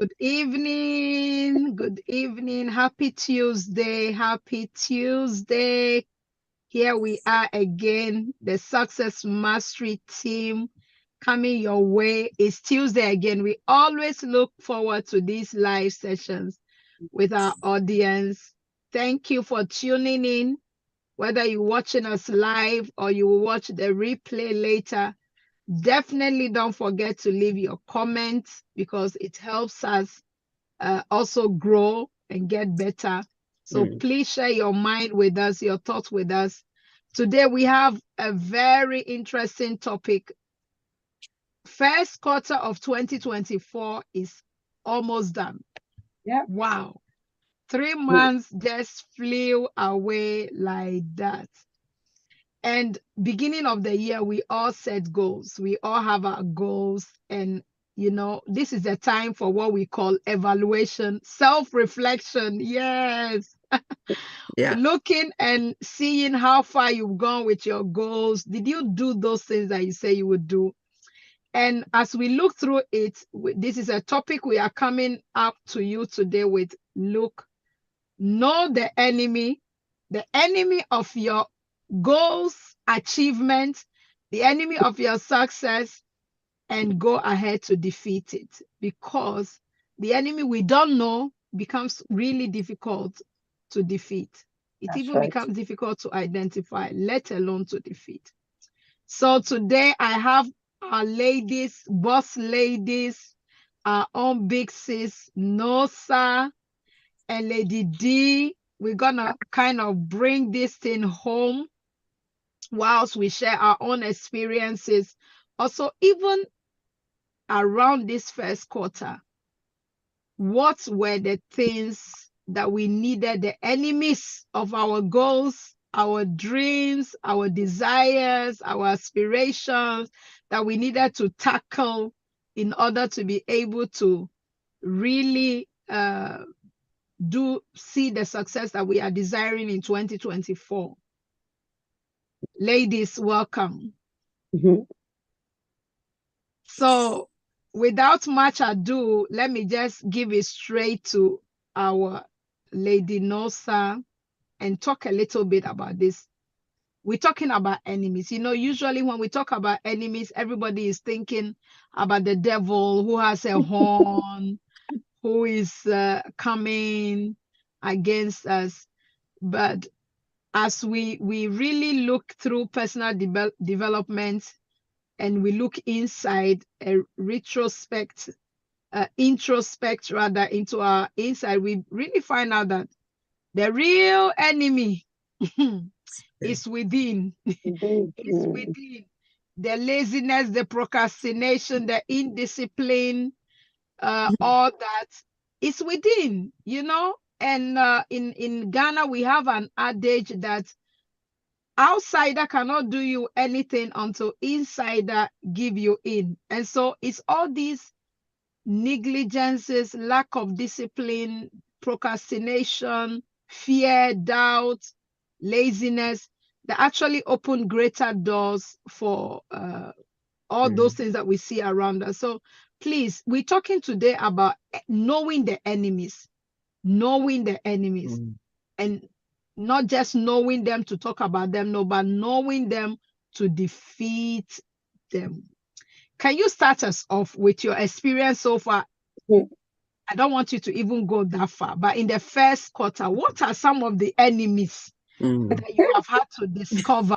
Good evening. Good evening. Happy Tuesday. Happy Tuesday. Here we are again, the Success Mastery team coming your way. It's Tuesday again. We always look forward to these live sessions with our audience. Thank you for tuning in. Whether you're watching us live or you will watch the replay later, definitely don't forget to leave your comments because it helps us also grow and get better. So please share your mind with us, your thoughts with us. Today we have a very interesting topic. First quarter of 2024 is almost done. Yeah. Wow. 3 months just flew away like that. And beginning of the year, we all set goals. We all have our goals. And, you know, this is a time for what we call evaluation, self-reflection. Yes. Yeah. Looking and seeing how far you've gone with your goals. Did you do those things that you say you would do? And as we look through it, this is a topic we are coming up to you today with. Look, know the enemy of your goals, achievements, the enemy of your success, and go ahead to defeat it. Because the enemy we don't know becomes really difficult to defeat. It even becomes difficult to identify, let alone to defeat. So today I have our ladies, boss ladies, our own big sis, Nosa, and Lady D. We're gonna kind of bring this thing home whilst we share our own experiences. Also, even around this first quarter, what were the things that we needed, the enemies of our goals, our dreams, our desires, our aspirations that we needed to tackle in order to be able to really see the success that we are desiring in 2024. Ladies, welcome. So without much ado, let me just give it straight to our Lady Nosa and talk a little bit about this. We're talking about enemies. You know, usually when we talk about enemies, everybody is thinking about the devil who has a horn, who is coming against us. But as we really look through personal development and we look inside a introspect rather into our inside, we really find out that the real enemy is within. It's within. The laziness, the procrastination, the indiscipline, all that is within, you know. And in Ghana, we have an adage that outsider cannot do you anything until insider give you in. And so it's all these negligences, lack of discipline, procrastination, fear, doubt, laziness that actually open greater doors for all those things that we see around us. So please, we're talking today about knowing the enemies, and not just knowing them to talk about them, no, but knowing them to defeat them. Can you start us off with your experience so far? I don't want you to even go that far, but in the first quarter, what are some of the enemies that you have had to discover?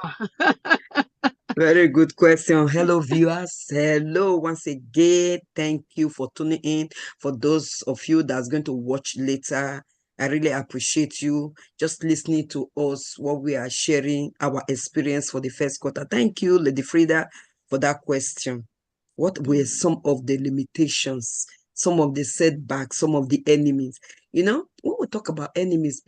Very good question. Hello, viewers. Hello once again. Thank you for tuning in. For those of you that's going to watch later, I really appreciate you just listening to us, what we are sharing, our experience for the first quarter. Thank you, Lady Frida, for that question. What were some of the limitations, some of the setbacks, some of the enemies? You know, when we talk about enemies,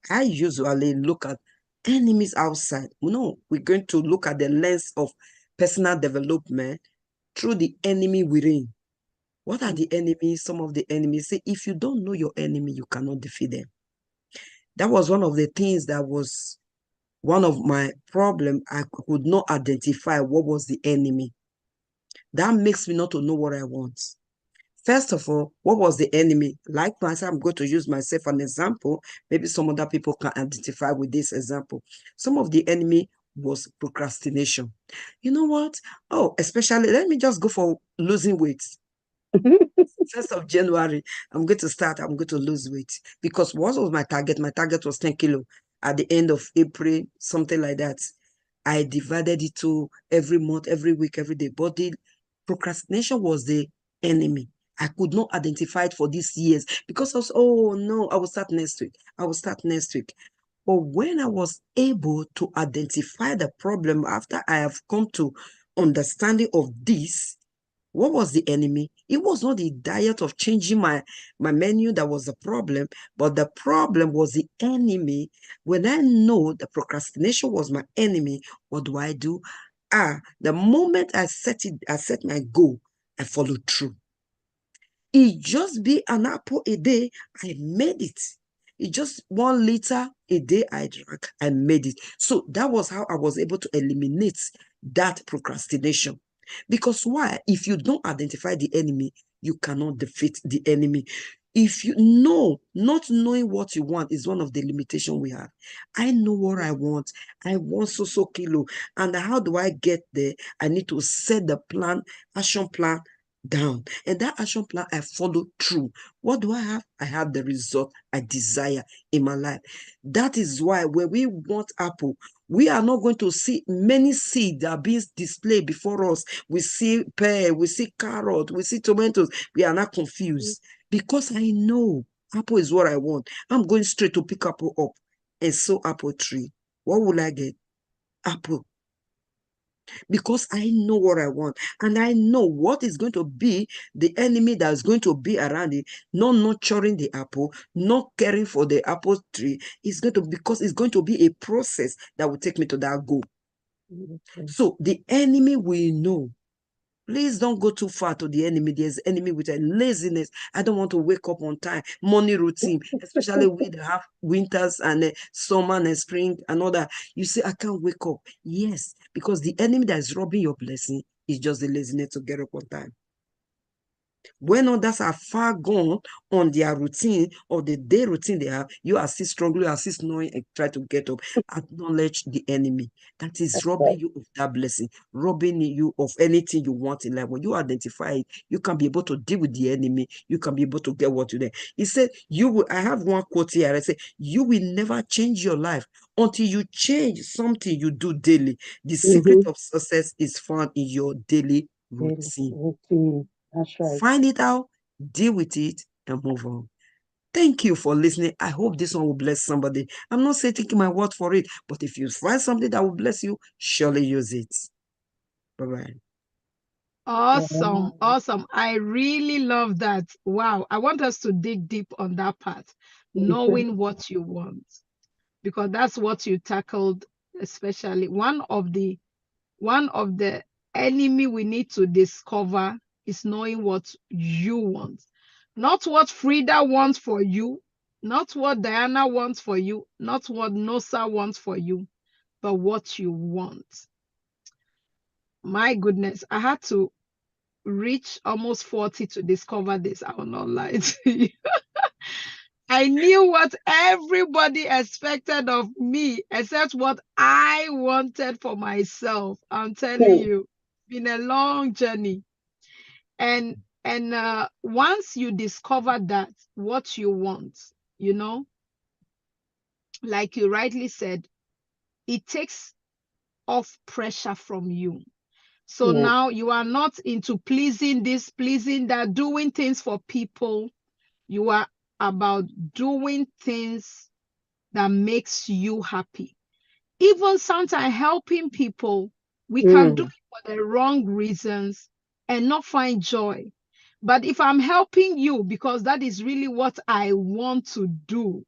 I usually look at enemies outside. No, we're going to look at the lens of personal development through the enemy within. What are the enemies? Some of the enemies. Say, if you don't know your enemy, you cannot defeat them. That was one of the things that was one of my problems. I could not identify what was the enemy. That makes me not to know what I want. First of all, what was the enemy? Like myself, I'm going to use myself an example. Maybe some other people can identify with this example. Some of the enemy was procrastination. You know what? Oh, especially, let me just go for losing weight. 1st of January, I'm going to lose weight. Because what was my target? My target was 10 kilo. At the end of April, something like that. I divided it to every month, every week, every day. But the procrastination was the enemy. I could not identify it for these years because I was, oh no, I will start next week. I will start next week. But when I was able to identify the problem after I have come to understanding of this, what was the enemy? It was not the diet of changing my menu that was the problem, but the problem was the enemy. When I know the procrastination was my enemy, what do? The moment I set my goal, I followed through. It just be an apple a day, I made it. It just 1 liter a day I drank, I made it. So that was how I was able to eliminate that procrastination. Because why? If you don't identify the enemy, you cannot defeat the enemy. If you know, not knowing what you want is one of the limitations we have. I know what I want. I want so kilo. And how do I get there? I need to set the plan, action plan down. And that action plan, I follow through. What do I have? I have the result I desire in my life. That is why when we want apple, we are not going to see many seeds that are being displayed before us. We see pear, we see carrot, we see tomatoes. We are not confused because I know apple is what I want. I'm going straight to pick apple up and sow apple tree. What will I get? Apple. Because I know what I want and I know what is going to be the enemy that is going to be around it, not nurturing the apple, not caring for the apple tree. It's going to, because it's going to be a process that will take me to that goal. So the enemy will know. Please don't go too far to the enemy. There's enemy with a laziness. I don't want to wake up on time. Morning routine, especially we that have winters and summer and spring and all that. You say, I can't wake up. Yes, because the enemy that is robbing your blessing is just the laziness to get up on time. When others are far gone on their routine or the day routine they have, you are still struggling, you are still snoring and try to get up. Acknowledge the enemy that is robbing you of that blessing, robbing you of anything you want in life. When you identify it, you can be able to deal with the enemy. You can be able to get what you need. He said, "You will." I have one quote here. I say, "You will never change your life until you change something you do daily. The secret of success is found in your daily routine." That's right. Find it out, deal with it, and move on. Thank you for listening. I hope this one will bless somebody. I'm not saying taking my word for it, but if you find something that will bless you, surely use it. Bye-bye. Awesome. Awesome. I really love that. Wow. I want us to dig deep on that part, knowing what you want, because that's what you tackled, especially one of the enemy we need to discover is knowing what you want, not what Frida wants for you, not what Diana wants for you, not what Nosa wants for you, but what you want. My goodness, I had to reach almost 40 to discover this. I will not lie to you. I knew what everybody expected of me, except what I wanted for myself. I'm telling you, it's been a long journey. And once you discover that what you want, you know, like you rightly said, it takes off pressure from you. So now you are not into pleasing this, pleasing that, doing things for people. You are about doing things that makes you happy. Even sometimes helping people, we can do it for the wrong reasons and not find joy. But if I'm helping you because that is really what I want to do,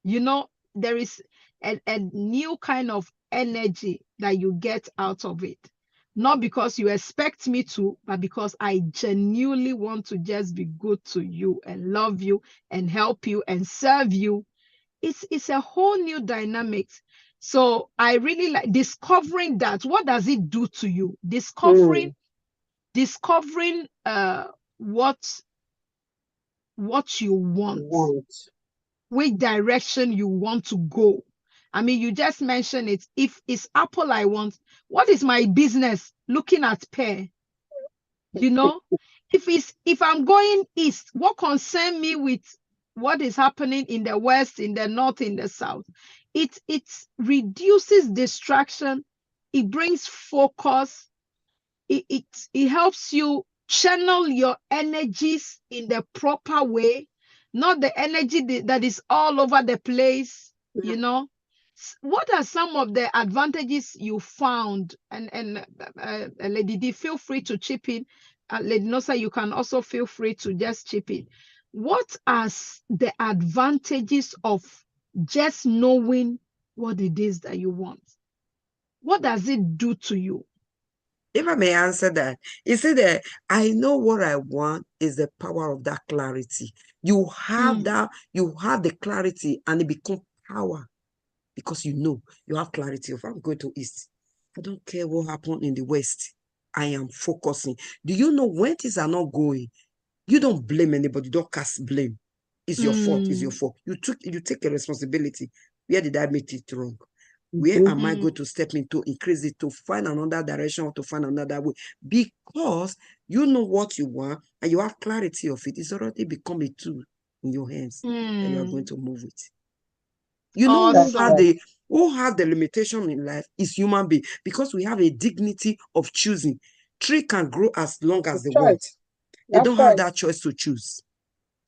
you know, there is a new kind of energy that you get out of it. Not because you expect me to, but because I genuinely want to just be good to you and love you and help you and serve you. It's a whole new dynamic. So I really like discovering that. What does it do to you? Discovering what what you want, Want. which direction you want to go. I mean, you just mentioned it. If it's apple I want, what is my business looking at pear? You know, if I'm going east, what concern me with what is happening in the west, in the north, in the south? It reduces distraction. It brings focus. It helps you channel your energies in the proper way, not the energy that is all over the place, you know. What are some of the advantages you found? And Lady D, feel free to chip in. Lady Nosa, you can also feel free to just chip in. What are the advantages of just knowing what it is that you want? What does it do to you? If I may answer that, you see that I know what I want is the power of that clarity. You have that, you have the clarity, and it becomes power because you have clarity of I'm going to east. I don't care what happened in the west. I am focusing. Do you know when things are not going? You don't blame anybody. Don't cast blame. It's your fault. It's your fault. You take a responsibility. Where did I make it wrong? Where am I going to step into, increase it, to find another direction or to find another way? Because you know what you want and you have clarity of it. It's already become a tool in your hands that you are going to move with. You know who have the limitation in life is human being, because we have a dignity of choosing. Tree can grow as long as they want. They don't have that choice to choose.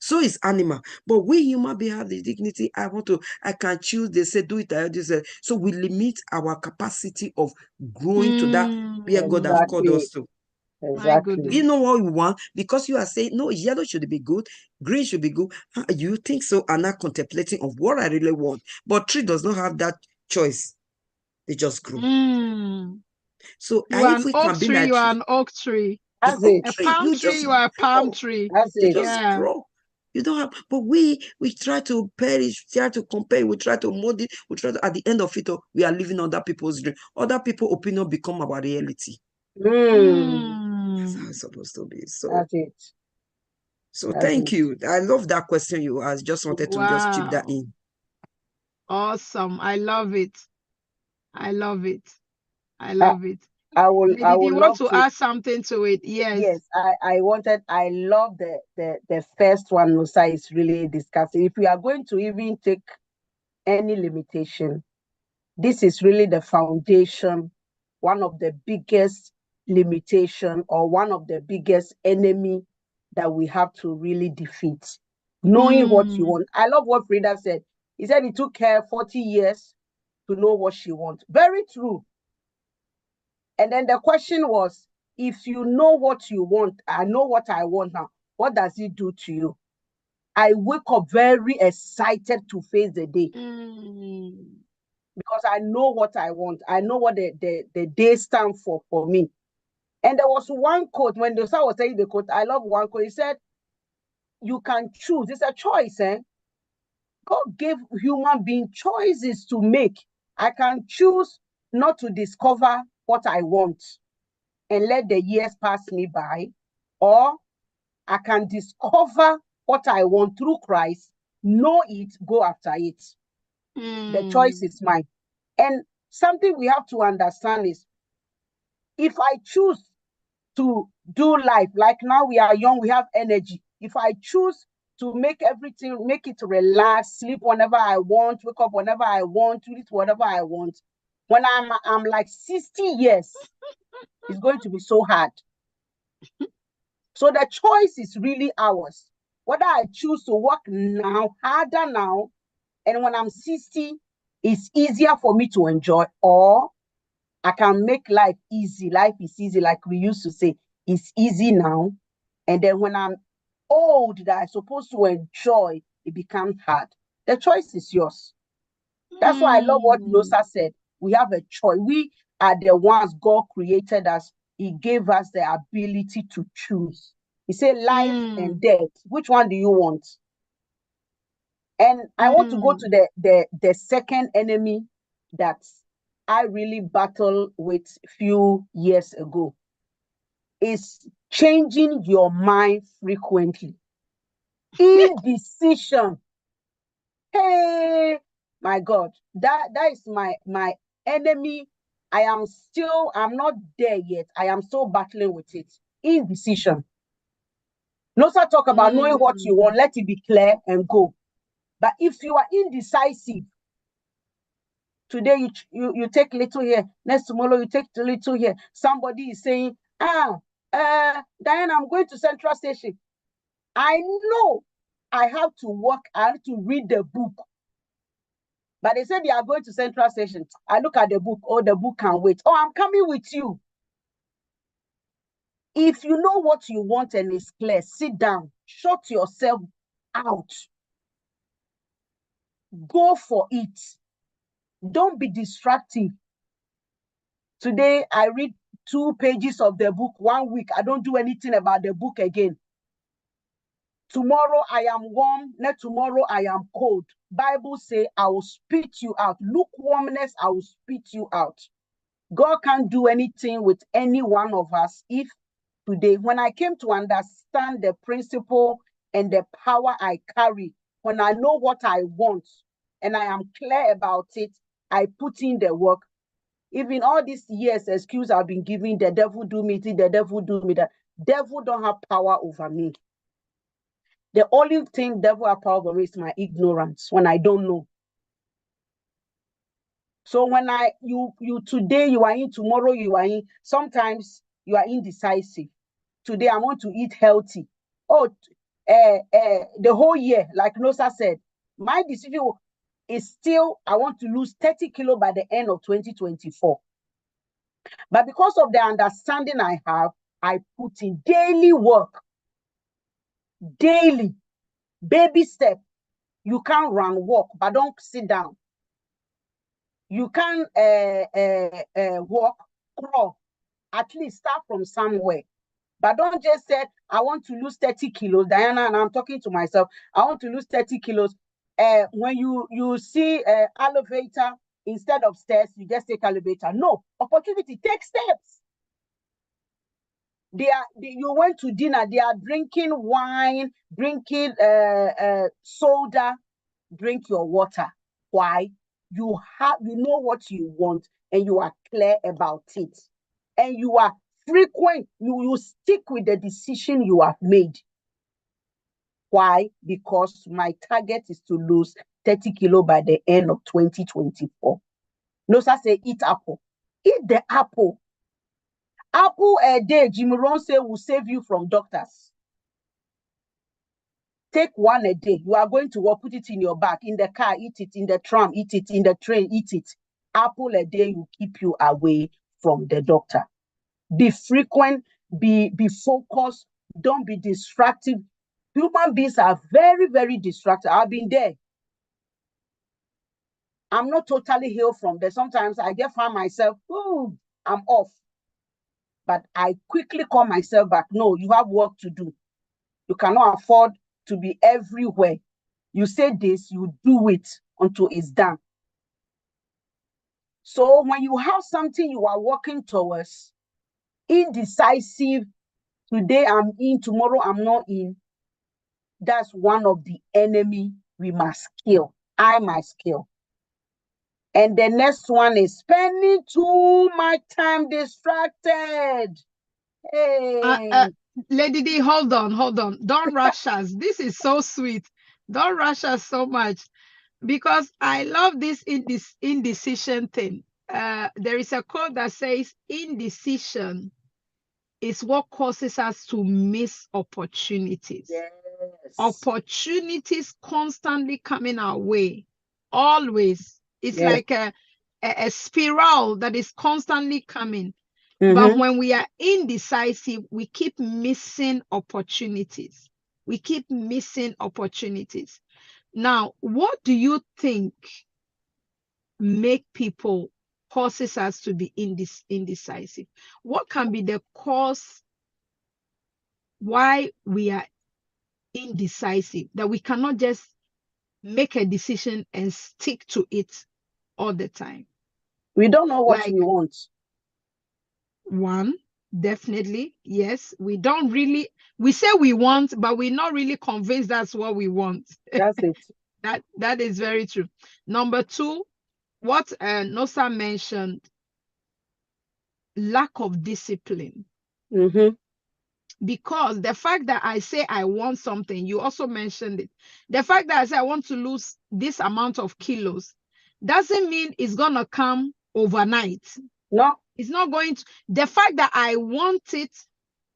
So is animal. But we human beings have the dignity. I can choose. They say, do it. So we limit our capacity of growing to that where God has called us to. Exactly. You know what we want, because you are saying, no, yellow should be good, green should be good. You think so, and not contemplating of what I really want. But tree does not have that choice. They just grow. So you are if an we oak can be tree, like you are an oak tree. That's a Palm tree, you are a palm tree. You just grow. You don't have, but we try to perish, try to compare, we try to mold it, we try to, at the end of it all, we are living other people's dream. Other people's opinion become our reality. That's how it's supposed to be. So that's it. So thank you. I love that question you asked. Just wanted to just chip that in. Awesome. I love it. I love it. I love it. I will want to add something to it? Yes. Yes, I love the first one Nosa is really discussing. If we are going to even take any limitation, this is really the foundation, one of the biggest limitation or one of the biggest enemy that we have to really defeat. Knowing what you want. I love what Frida said. He said it took her 40 years to know what she wants. Very true. And then the question was, if you know what you want, I know what I want now, what does it do to you? I wake up very excited to face the day. Because I know what I want. I know what the day stands for me. And there was one quote, when the sir was saying the quote, I love one quote. He said, you can choose. It's a choice, eh? God gave human being choices to make. I can choose not to discover what I want and let the years pass me by, or I can discover what I want through Christ, know it, go after it. The choice is mine. And something we have to understand is, if I choose to do life, like now we are young, we have energy. If I choose to make everything, make it relax, sleep whenever I want, wake up whenever I want, eat whatever I want, when I'm like 60 years, it's going to be so hard. So the choice is really ours. Whether I choose to work now, harder now, and when I'm 60, it's easier for me to enjoy, or I can make life easy. Life is easy, like we used to say. It's easy now. And then when I'm old, that I'm supposed to enjoy, it becomes hard. The choice is yours. That's why I love what Nosa said. We have a choice. We are the ones God created us. He gave us the ability to choose. He said life and death. Which one do you want? And I want to go to the second enemy that I really battled with a few years ago, is changing your mind frequently. Indecision. Hey, my God, that is my enemy. I'm not there yet. I am still battling with it. Indecision. No, sir, talk about knowing what you want. Let it be clear and go. But if you are indecisive, today you take little here, next tomorrow you take little here. Somebody is saying, Diana, I'm going to Central Station. I know I have to work, I have to read the book. But they said they are going to Central Station. I look at the book, the book can wait. I'm coming with you. If you know what you want and it's clear, sit down, shut yourself out. Go for it. Don't be distracted. Today, I read 2 pages of the book 1 week. I don't do anything about the book again. Tomorrow I am warm, next tomorrow I am cold. Bible say I will spit you out. Lukewarmness, I will spit you out. God can't do anything with any one of us if today, when I came to understand the principle and the power I carry, when I know what I want and I am clear about it, I put in the work. Even all these years, excuse I've been giving, the devil do me this, the devil do me that. Devil don't have power over me. The only thing devil have power over me is my ignorance when I don't know. So when you today you are in, tomorrow you are in, sometimes you are indecisive. Today I want to eat healthy. The whole year, like Nosa said, my decision is still I want to lose 30 kilos by the end of 2024. But because of the understanding I have, I put in daily work. Daily. Baby step. You can't run, walk, but don't sit down. You can walk, crawl. At least start from somewhere. But don't just say, I want to lose 30 kilos, Diana, and I'm talking to myself. I want to lose 30 kilos. When you see elevator, instead of stairs, you just take elevator. No, opportunity, take steps. You went to dinner, they are drinking wine, drinking soda, drink your water. Why? You know what you want and you are clear about it. And you are frequent, you stick with the decision you have made. Why? Because my target is to lose 30 kilos by the end of 2024. No, sir, say eat apple. Eat the apple. Apple a day, Jimmy Rohn say, will save you from doctors. Take 1 a day. You are going to work, put it in your bag, in the car, eat it, in the tram, eat it, in the train, eat it. Apple a day will keep you away from the doctor. Be frequent, be focused, don't be distracted. Human beings are very, very distracted. I've been there. I'm not totally healed from there. Sometimes I just find myself, I'm off. But I quickly call myself back. No, you have work to do. You cannot afford to be everywhere. You say this, you do it until it's done. So when you have something you are working towards, indecisive, today I'm in, tomorrow I'm not in, that's one of the enemy we must kill. I must kill. And the next one is spending too much time distracted. Hey. Lady D, hold on. Don't rush us. This is so sweet. Don't rush us so much because I love this indecision thing. There is a quote that says indecision is what causes us to miss opportunities. Yes. Opportunities constantly coming our way. Always. It's like a spiral that is constantly coming. But when we are indecisive, we keep missing opportunities. We keep missing opportunities. Now, what do you think causes us to be indecisive? What can be the cause why we are indecisive, that we cannot just make a decision and stick to it all the time? We don't know what we want. One. Definitely, yes. We say we want, but we're not really convinced that's what we want. That's it. That is very true. Number two, what Nosa mentioned, lack of discipline. Mm-hmm. Because the fact that I say I want something, you also mentioned it. The fact that I say I want to lose this amount of kilos doesn't mean it's gonna come overnight. No. It's not going to. The fact that I want it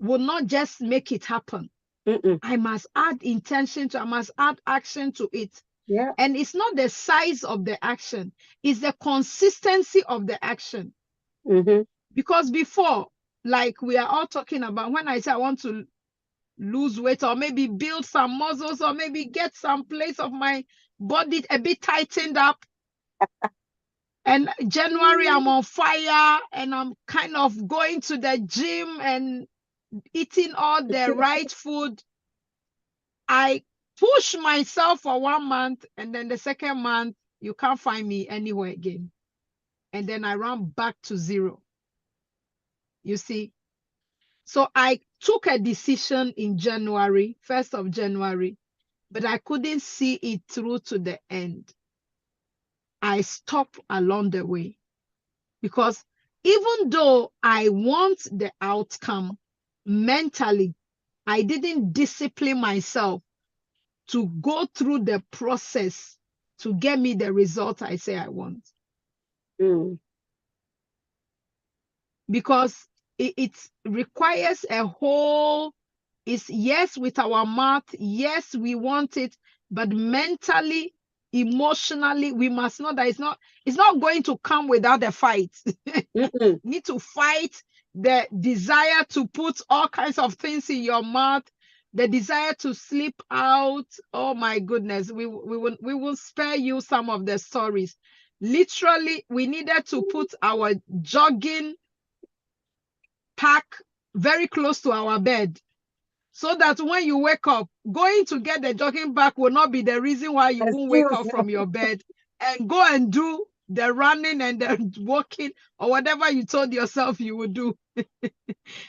will not just make it happen. Mm-mm. I must add intention to. I must add action to it. Yeah. And it's not the size of the action; it's the consistency of the action. Mm-hmm. Because before, like we are all talking about, when I say I want to lose weight or maybe build some muscles or maybe get some place of my body a bit tightened up, and January I'm on fire and I'm kind of going to the gym and eating all the right food. I push myself for 1 month, and then the second month you can't find me anywhere again, and then I run back to zero. You see, so I took a decision in January, 1st of January, but I couldn't see it through to the end. I stopped along the way because even though I want the outcome mentally, I didn't discipline myself to go through the process to get me the result I say I want. Mm. Because it requires a whole, it's yes with our mouth, yes we want it, but mentally, emotionally, we must know that it's not going to come without a fight. Need to fight the desire to put all kinds of things in your mouth, the desire to sleep out. Oh my goodness, we will spare you some of the stories. Literally, we needed to put our jogging pack very close to our bed, so that when you wake up, going to get the jogging bag will not be the reason why you won't wake up from your bed and go and do the running and the walking or whatever you told yourself you would do.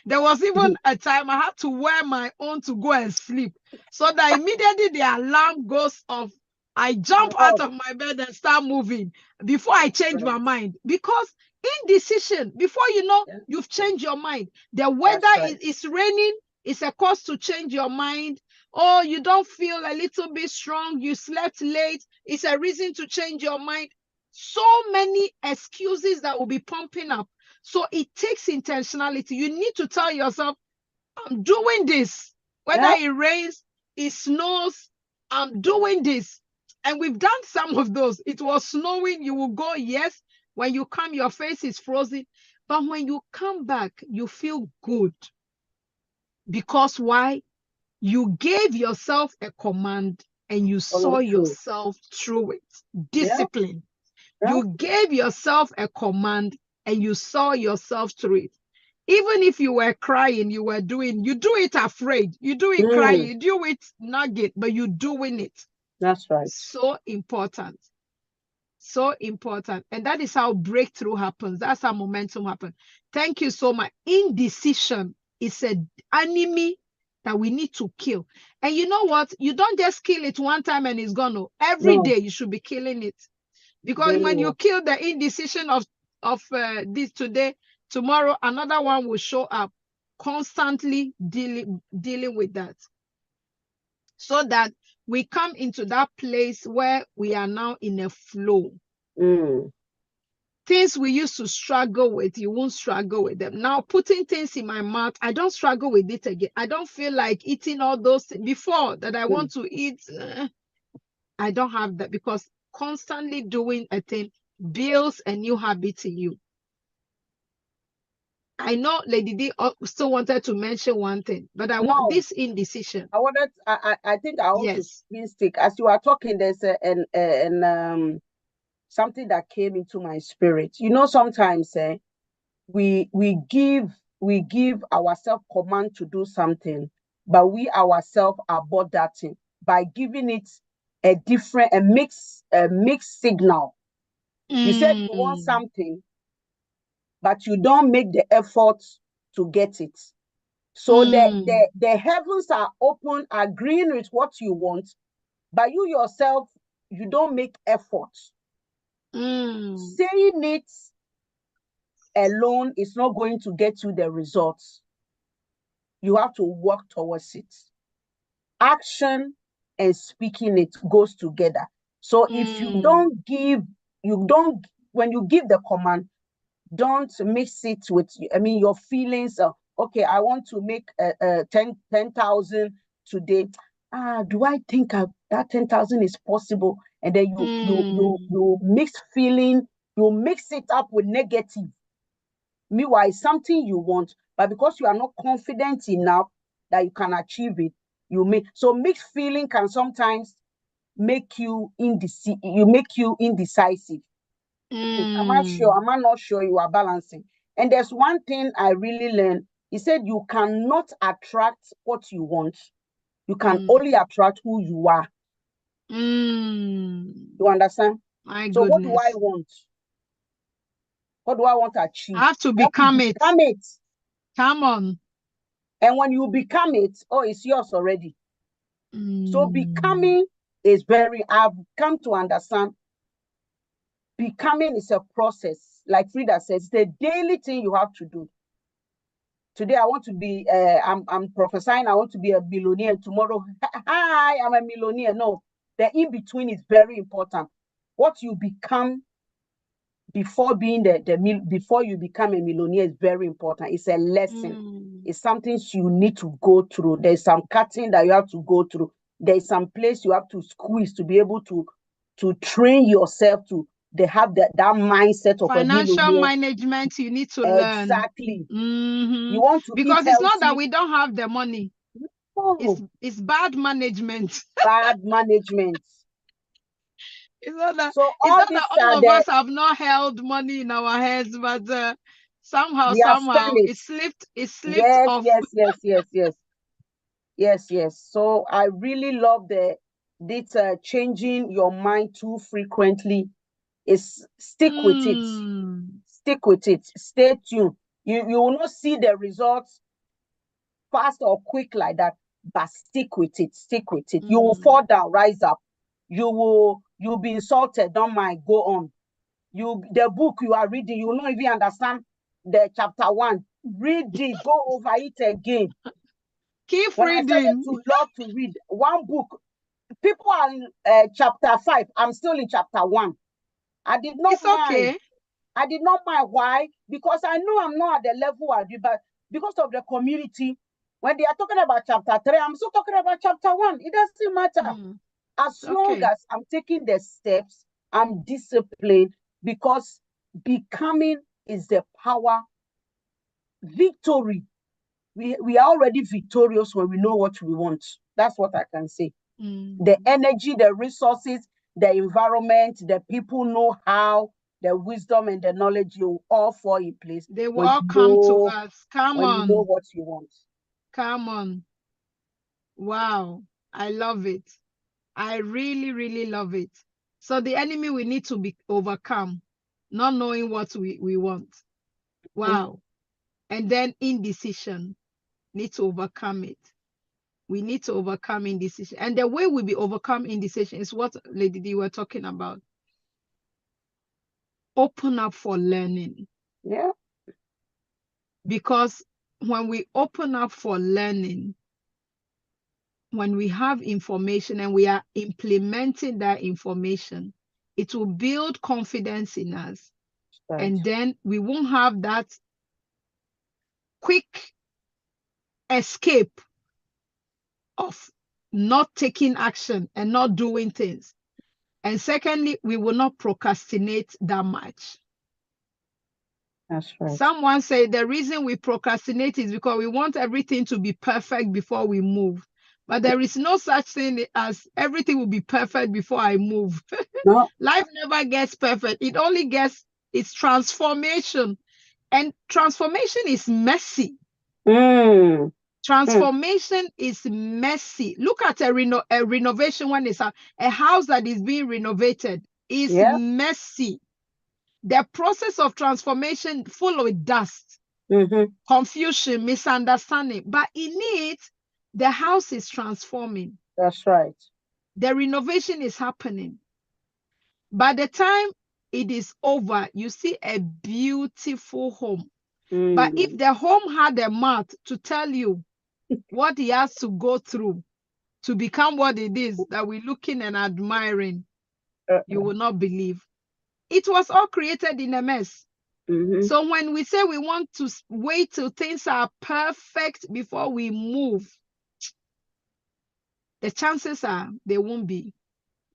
There was even a time I had to wear my own to go and sleep, so that immediately the alarm goes off, I jump out of my bed and start moving before I change my mind. Because indecision, before you know, you've changed your mind. The weather is raining, it's a cause to change your mind. Oh, you don't feel a little bit strong, you slept late, it's a reason to change your mind. So many excuses that will be pumping up. So it takes intentionality. You need to tell yourself, I'm doing this. Whether it rains, it snows, I'm doing this. And we've done some of those. It was snowing, you will go, yes. When you come, your face is frozen. But when you come back, you feel good. Because why? You gave yourself a command and you saw yourself through it. Discipline. You gave yourself a command and you saw yourself through it. Even if you were crying, you do it afraid. You do it crying, you do it nugget, but you're doing it. That's right. So important. So important. And that is how breakthrough happens. That's how momentum happens. Thank you so much. Indecision is an enemy that we need to kill. And you know what? You don't just kill it one time and it's gone. No. Every day you should be killing it. Because when you kill the indecision of this today, tomorrow another one will show up. Constantly dealing with that, so that we come into that place where we are now in a flow. Things we used to struggle with, you won't struggle with them. Now, putting things in my mouth, I don't struggle with it again. I don't feel like eating all those things before that I want to eat. I don't have that, because constantly doing a thing builds a new habit in you. I know Lady D still wanted to mention one thing, but I want this indecision. I think I want to stick. As you are talking, there's something that came into my spirit. You know, sometimes we give ourselves command to do something, but we ourselves abort that thing by giving it a mixed signal. You said you want something, but you don't make the effort to get it. So the heavens are open, agreeing with what you want, but you yourself, you don't make effort. Saying it alone is not going to get you the results. You have to work towards it. Action and speaking it goes together. So if you don't give, when you give the command, don't mix it with, your feelings of, okay, I want to make 10,000 today. Do I think that 10,000 is possible? And then you mix feeling, you mix it up with negative. Meanwhile, it's something you want, but because you are not confident enough that you can achieve it, so mixed feeling can sometimes make you indecisive. Am I sure? Am I not sure you are balancing? And there's one thing I really learned. He said you cannot attract what you want. You can only attract who you are. You understand? My so goodness. What do I want? What do I want to achieve? I have to become it. Become it. Come on. And when you become it, it's yours already. So becoming is I've come to understand, becoming is a process. Like Frida says, it's a daily thing you have to do. Today I want to be, I'm prophesying, I want to be a billionaire. Tomorrow, hi, I'm a millionaire. No, the in-between is very important. What you become before being before you become a millionaire is very important. It's a lesson. It's something you need to go through. There's some cutting that you have to go through. There's some place you have to squeeze to be able to train yourself to have that mindset of financial management. You need to learn. Exactly. You want to because it's not that we don't have the money. No. It's bad management. Bad management. It's not that, so all of us have not held money in our heads, but somehow it slipped off. Yes. So I really love this changing your mind too frequently. Is stick with it. Stick with it. Stay tuned. You will not see the results fast or quick like that, but stick with it. Stick with it. You will fall down, rise up. You'll be insulted. Don't mind. Go on. The book you are reading, you will not even understand the chapter 1. Read it. Go over it again. Keep when reading. I started to love to read one book, people are in chapter 5. I'm still in chapter 1. I did not mind. Okay. I did not mind. Why? Because I know I'm not at the level I do, but because of the community, when they are talking about chapter 3, I'm still talking about chapter 1. It doesn't matter. As long as I'm taking the steps, I'm disciplined, because becoming is the power. Victory. We are already victorious when we know what we want. That's what I can say. The energy, the resources, the environment, the people know how, the wisdom and the knowledge, you all fall in place. They will all come to us. Come on. You know what you want. Come on. Wow. I love it. I really, really love it. So the enemy we need to be overcome, not knowing what we want. Wow. And then indecision, need to overcome it. We need to overcome indecision. And the way we be overcome indecision is what Lady D were talking about. Open up for learning. Yeah. Because when we open up for learning, when we have information and we are implementing that information, it will build confidence in us. Right. And then we won't have that quick escape of not taking action and not doing things. And secondly, we will not procrastinate that much. That's right. Someone said the reason we procrastinate is because we want everything to be perfect before we move. But there is no such thing as everything will be perfect before I move. No. Life never gets perfect. It only gets its transformation. And transformation is messy. Transformation is messy. Look at a renovation when it's a house that is being renovated. Is messy. The process of transformation full of dust. confusion, misunderstanding. But in it, the house is transforming. That's right. The renovation is happening. By the time it is over, you see a beautiful home. But if the home had a mouth to tell you what he has to go through to become what it is that we're looking and admiring, you will not believe. It was all created in a mess. So when we say we want to wait till things are perfect before we move, the chances are they won't be.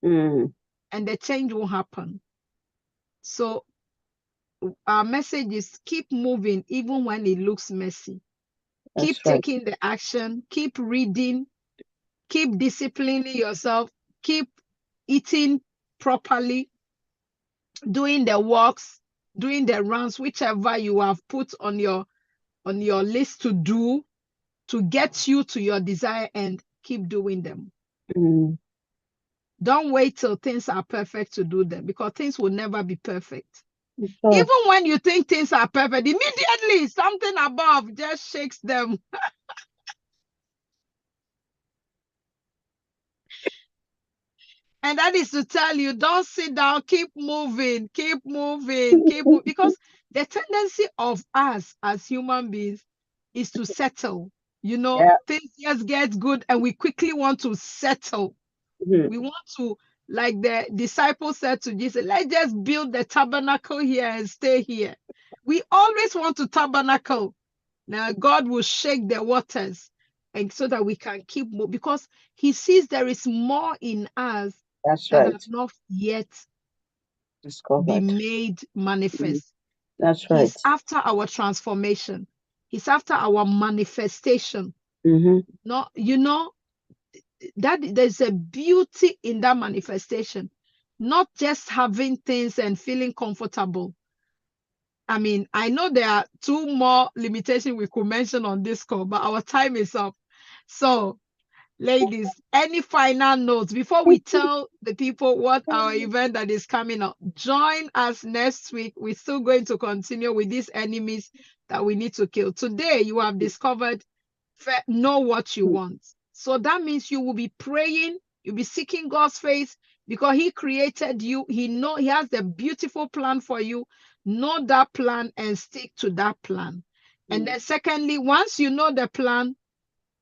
And the change won't happen. So our message is keep moving even when it looks messy. Keep taking the action, keep reading, keep disciplining yourself, keep eating properly, doing the walks, doing the runs, whichever you have put on your list to do to get you to your desired end. Keep doing them. Don't wait till things are perfect to do them, because things will never be perfect. Even when you think things are perfect, immediately something above just shakes them. And that is to tell you, don't sit down, keep moving, keep moving, keep moving. Because the tendency of us as human beings is to settle. You know, things just get good and we quickly want to settle. We want to, like the disciples said to Jesus, let's just build the tabernacle here and stay here. We always want to tabernacle. Now God will shake the waters, and so that we can keep moving, because he sees there is more in us that has not yet been made manifest. That's right. He's after our transformation. He's after our manifestation. No, you know, that there's a beauty in that manifestation, not just having things and feeling comfortable. I mean, I know there are two more limitations we could mention on this call, but our time is up. So, ladies, any final notes before we tell the people what our event that is coming up? Join us next week. We're still going to continue with these enemies that we need to kill. Today, you have discovered, know what you want. So that means you will be praying, you'll be seeking God's face, because he created you. He has a beautiful plan for you. Know that plan and stick to that plan. And then secondly, once you know the plan,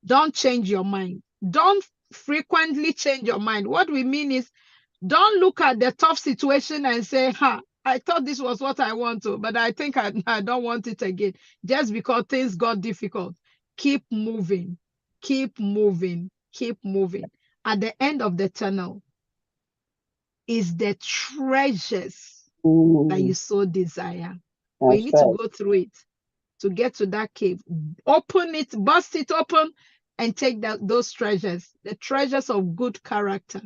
don't change your mind. Don't frequently change your mind. What we mean is, don't look at the tough situation and say, I thought this was what I want to, but I think I don't want it again, just because things got difficult. Keep moving, keep moving, keep moving. At the end of the tunnel is the treasures that you so desire. But you need to go through it to get to that cave. Open it, bust it open, and take those treasures, the treasures of good character,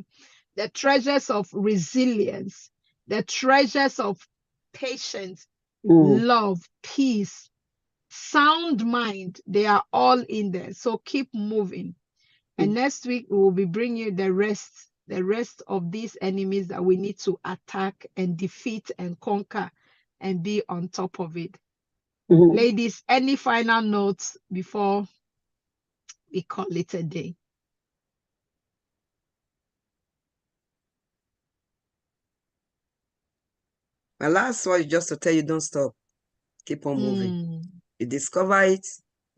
the treasures of resilience, the treasures of patience, love, peace, sound mind. They are all in there. So keep moving. And next week, we will be bringing you the rest of these enemies that we need to attack and defeat and conquer and be on top of it. Ladies, any final notes before we call it a day? My last word is just to tell you, don't stop. Keep on moving. You discover it,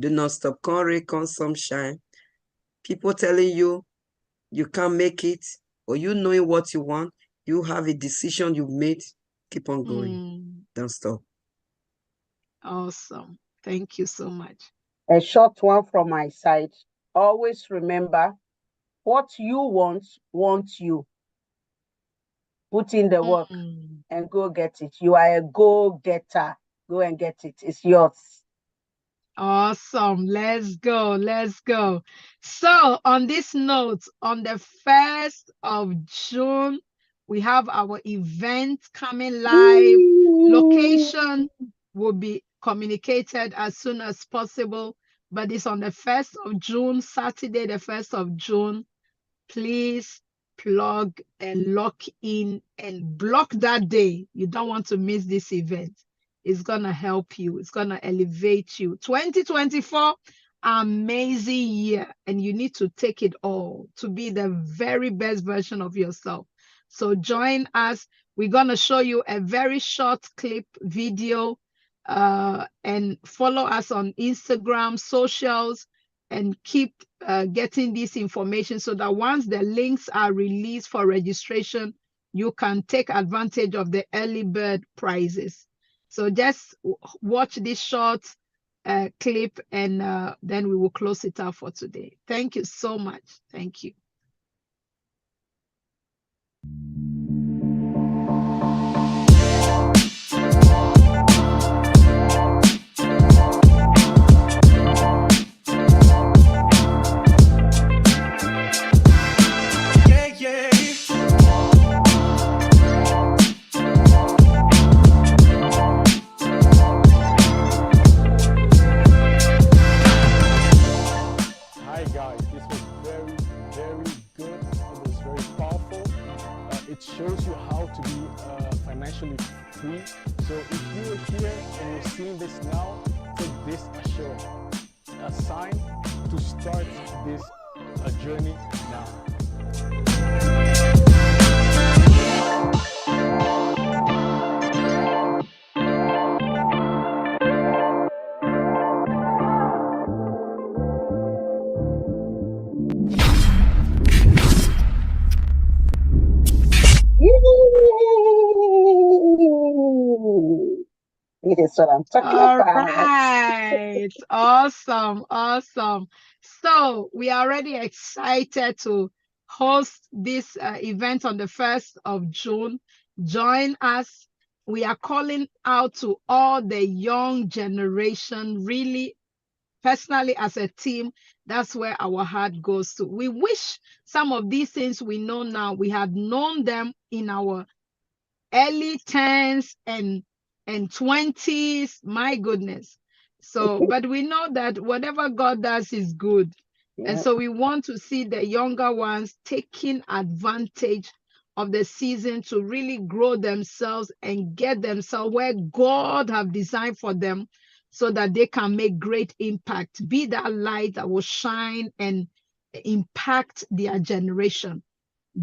do not stop. Come rain, come sunshine. People telling you you can't make it, or you knowing what you want, you have a decision you've made, keep on going. Don't stop. Awesome. Thank you so much. A short one from my side. Always remember, what you want you. Put in the work and go get it. You are a go-getter. Go and get it. It's yours. Awesome. Let's go. Let's go. So on this note, on the 1st of June, we have our event coming live. Location will be communicated as soon as possible, but it's on the 1st of June, Saturday, the 1st of June. Please plug and lock in and block that day. You don't want to miss this event. is going to help you. It's going to elevate you. 2024, amazing year. And you need to take it all to be the very best version of yourself. So join us. We're going to show you a very short clip video, and follow us on Instagram, socials, and keep getting this information so that once the links are released for registration, you can take advantage of the early bird prizes. So just watch this short clip, and then we will close it out for today. Thank you so much. Thank you. It shows you how to be financially free. So if you are here and you're seeing this now, take this as a sign to start this journey now. It is what I'm talking All about. right. Awesome. Awesome. So we are already excited to host this event on the 1st of June. Join us. We are calling out to all the young generation, really. Personally, as a team, that's where our heart goes to. We wish some of these things we know now, we had known them in our early 10s and 20s. My goodness. So, but we know that whatever God does is good. Yeah. And so we want to see the younger ones taking advantage of the season to really grow themselves and get themselves where God have designed for them, so that they can make great impact, be that light that will shine and impact their generation.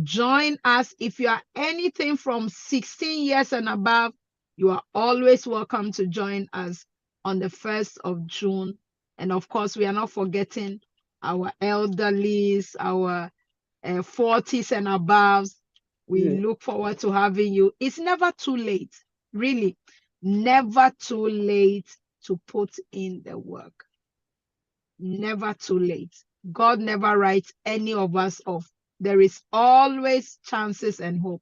Join us. If you are anything from 16 years and above, you are always welcome to join us on the 1st of June. And of course, we are not forgetting our elderlies, our 40s and above. We look forward to having you. It's never too late, really, never too late to put in the work. Never too late. God never writes any of us off. There is always chances and hope,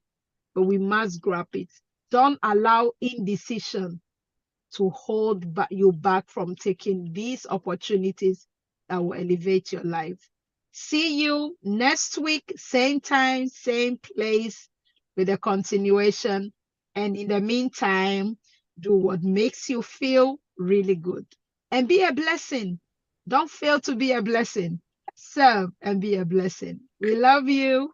but we must grab it. Don't allow indecision to hold you back from taking these opportunities that will elevate your life. See you next week, same time, same place, with a continuation. And in the meantime, do what makes you feel really good. And be a blessing. Don't fail to be a blessing. Serve and be a blessing. We love you.